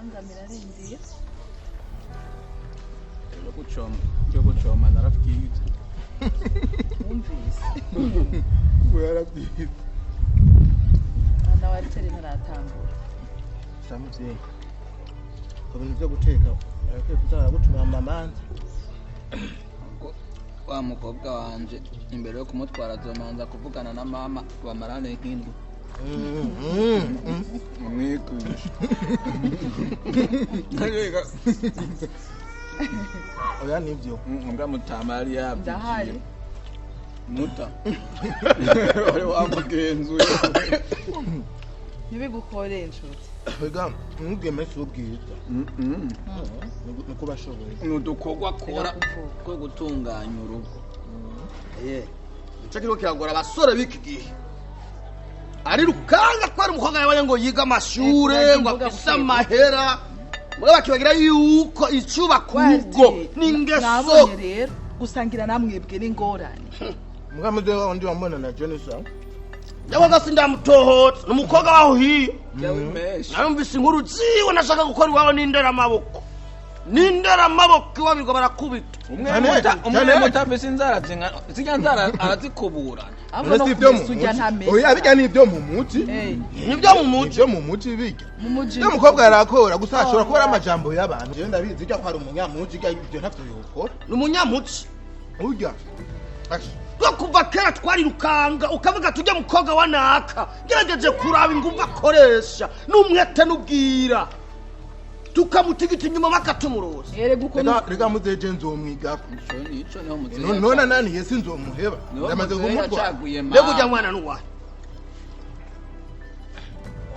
bangamira arindiye yo gucoma narafyize wumvise yarabyize ana wariteri ntaratangura samuvyeyi ko bintu byo guteka arakwiye kuzara gutumira mamanza wa mukobwa wanje imbere yo kumutwara azomanza kuvugana na mama bamarane nk'indwi umwigisha oya nivyo mbwa mutama yari ndahari muta uri wamugenzuye ntibigukore inshuti ega ntugeme si ubwiza niko bashoboye nudukorwa akora two gutunganya urugo nicyo kiriko kiragora abasore b'iki gihe ari rukanga ko ari umukobwa yabaye ngo yiga amashure ngo afise amahera muri bakibagira yuko icubaka urugo n'ingeso nabonye rero gusangira namwebwe n'ingorane mugamuze wundi wambona na Jonisa yabaga sindamutohotse n'umukobwa waho hiyo yawimesha narumvise inkuru ziwe nashaka gukora iwawe n'indera amaboko iwabirwa barakubita umwe mutambise inzara zijya nzara arazikuburana abona kujya ntamenye oya bijya nibyo mu muti nibyo mu muti byo mu muti bijya mu muji iyo mukobwa yarakora gusa ashobora kuba ari amajambo y'abantu je ndabizi ijya kwari umunyamuji ijya ibyo ntavyo yokora ni umunyamuci urya twa kuva kera twarirukanga ukavuga tujya mukobwa wa naka gerageje kuraba ingufu akoresha n'umwete n'ubwira tukamutigita inyuma bakatumuroza rega muzeje nzomwiga nico niho muze none nani yesi nzomuheba ndamaze kumutwa mbega ujya mwana n'uwahe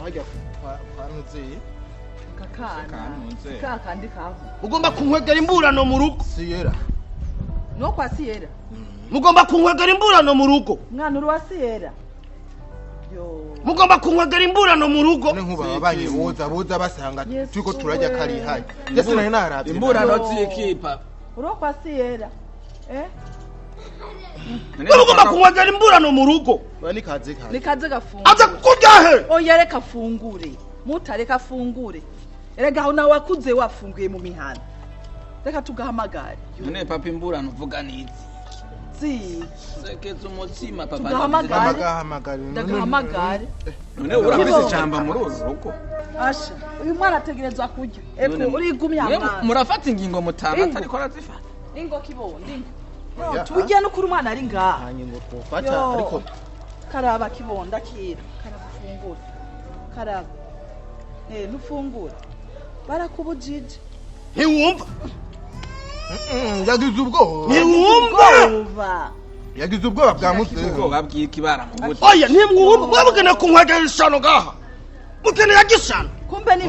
wajya kwanuze kakandi kaho mugomba kunkwegera imburano mu rugo siyera no kwa siyera mugomba kunkwegera imburano mu rugo mwana uri wa siyera mugomba kunkwegera imburano mu rugo nkuba abanye boza basanga turiko turajya kari hayi ndetse nari naravye imburano zikipa uri kwa siyera mugomba kunkwegera imburano mu rugo nikaze gafungure aza kurya he oya reka afungure mutareka afungure erega aho nawe wakuze wafunguye mu mihana reka tugahamagare none papa imburano uvuga n'izi sekeza umutsima papa ndagahamagare none urafise icamba muri uru rugo asha uyu mwana ategerezwa kurya epfo urigumya mwana murafata ingingo mutanga atariko arazifata ingo kibondi tujya no kuri umwana ari ngaha hanyuma twofata ariko karaba kibonda kira karafungura karaba nufungura barakubujije ntiwumva yagize ubwoba ntiwumva yagize ubwoba bwa muzehe ubwoba bw'ikibara mu buti oya ntimwumva mwabugene kunkwegera ishano ngaha mukene ya gisano kumbe ni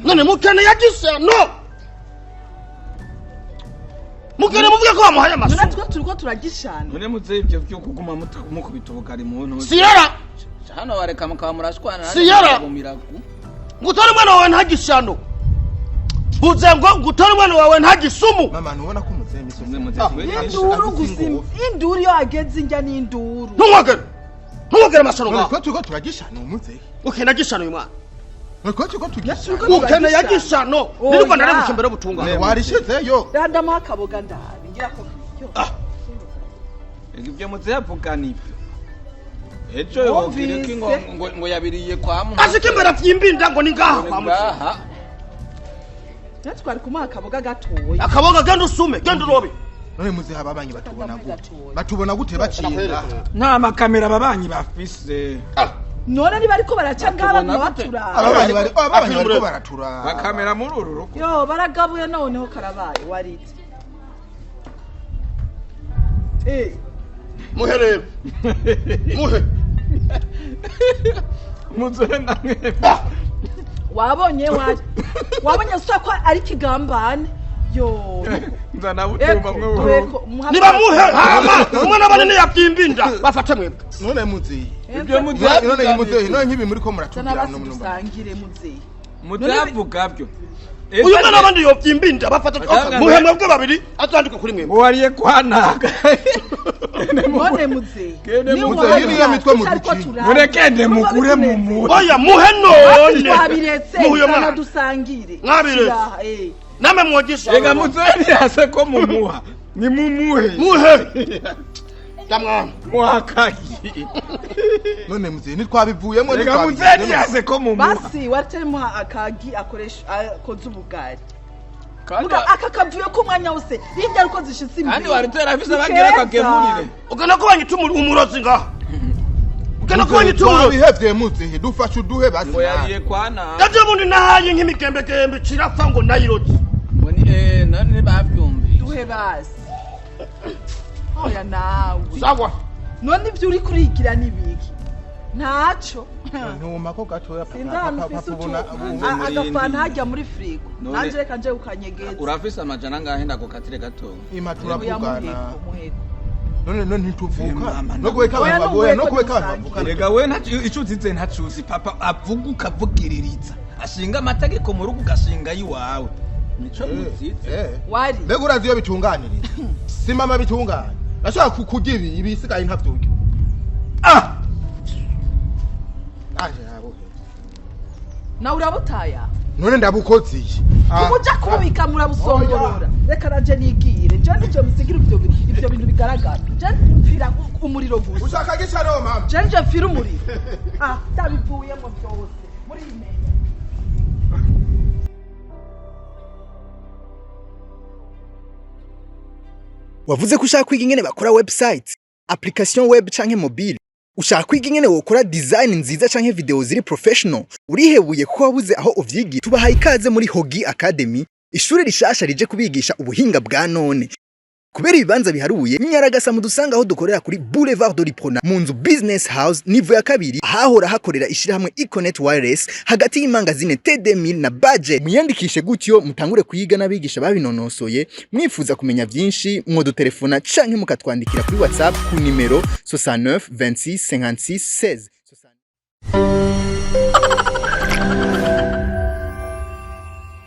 none mukene ya gisano mukene muvuge ko wamuhaye amaso natwe turiko turagishana none muzehe ibyo byo kuguma mukubita ubugari mu ntoki siyera hano wareka mukaba murashwana siyera ngutore umwana wawe ntagishano mvuze ngo ngutore umwana wawe ntagisumu mama ntubona ko umuzehe induru gusimba induru yo ageze injya n'induru ntumwegere amasano ngaho ko turiko turagishana umuzehe ukene agishano uyu mwana ko turiko tugishana ukene yagishano niriko ndarebuka imbere y'ubutungane warishizeyo randamo akaboga ndabi ngira ko ibyo muzehe avuga nibyo ejo yobwire ko ngo yabiriye kwa muntu ashike imbere afyimbinda ngo ni ngaha kwa ngaha natwari kumuha akaboga gatoya akaboga genda usume genda urobe none muzehe ababanyi batubona gute bacinga nta makamera ababanyi bafise none niba ariko baraca ngaba batura ababanyi bariko baratura bakamera muri uru rugo yo baragabuye noneho karabaye warite muhe rero muhe muzehe namwe wabonye usa ko ari kigambane yo nzana butumba mwe niba muhe hama umwana banene yapyimbinda bafate mwebwe none muzehe ibyo muzehe none muzehe none nkibi muri ko muratubwira no mu sangire muzehe muzehe avuga byo uyu mwana abandi yopyimbinda bafate muhe mwebwe babiri atandika kuri mwebwe wariye kwanaga None muze. Niyo mitwe mu duki. Murekende mukure mu muha. Oya muhe none. Twabiretse kana dusangire. Mwabiretse. Name mwogisha. Rega muzeni yase ko mu muha. Ni mumuhe. Muhe. Tamwa. Mwakaki. None muze nitwabivuyemo Rega muzeni yase ko mu muha. Basi watemuha akagi akoresha akoze ubugari. Muga akakavuye ko mwanya wose hirya ariko zishitse imbere. Kandi waritera afise bagira kagemurire. Ugana ko banyita umurozi ngaha. Ugana ko banyita umurozi. Bihevye muze dufashe uduhe basi. Ngo yariye kwana. Gaje bundi nahaye nk'imikembekembe cirapfa ngo nayirozi. Mboni none bavyumbi. Duhe basi. Oya nawe. Sawa. None ivyo uri kurigira nibiki? Ntaco. Ntuma ko gatoya papabona agafana hajya muri frigo. Nanje reka nje ukanyegeza. Urafise amajana ngahe ndagukatire gato. Ima turavugana. None ntituvuka. No gweka abantu. Rega we ico uzize ntacuzi papa avuga ukavugiririza. Ashinga amategeko mu rugo ugashinga yiwawe. Nico muzize. Wari. Mbega urazi iyo bitunganiriza. Simama bitungana. Nashaka kukugira ibisigaye ntavyuke. Na urabutaya. None ndabukoziye. Umuja kubika murabusongorora. Reka raje nigire. Je nije musigira ivyo bintu bigaragara. Je mfira umuriro gusa. Ushaka gica no mama. Je nje mfira umuriro. Tabivuyemo byose. Muri imenya. Wavuze ko ushaka kwiga ingene bakora website, application web canke mobile. Ushaka kwiga ingene wokora design nziza canke video ziri professional. Urihebuye ko wabuze aho uvyigira. Tubahaye ikaze muri Hogi Academy, ishuri rishasha rije kubigisha ubuhinga bwa none. Kubera ibibanza biharuye, Nyaragasa mudusanga aho dukorera kuri Boulevard de l'Iprona mu nzu Business House nivo ya kabiri, ahahora hakorera ishirahamwe Econet Wireless hagati y'imangazine TD1000 na budget. Muyandikishe gutyo mutangure kuyiga n'abigisha babinonosoye. Mwifuza kumenya vyinshi mwodutelefona canke mukatwandikira kuri WhatsApp ku nimero 69 26 56 16.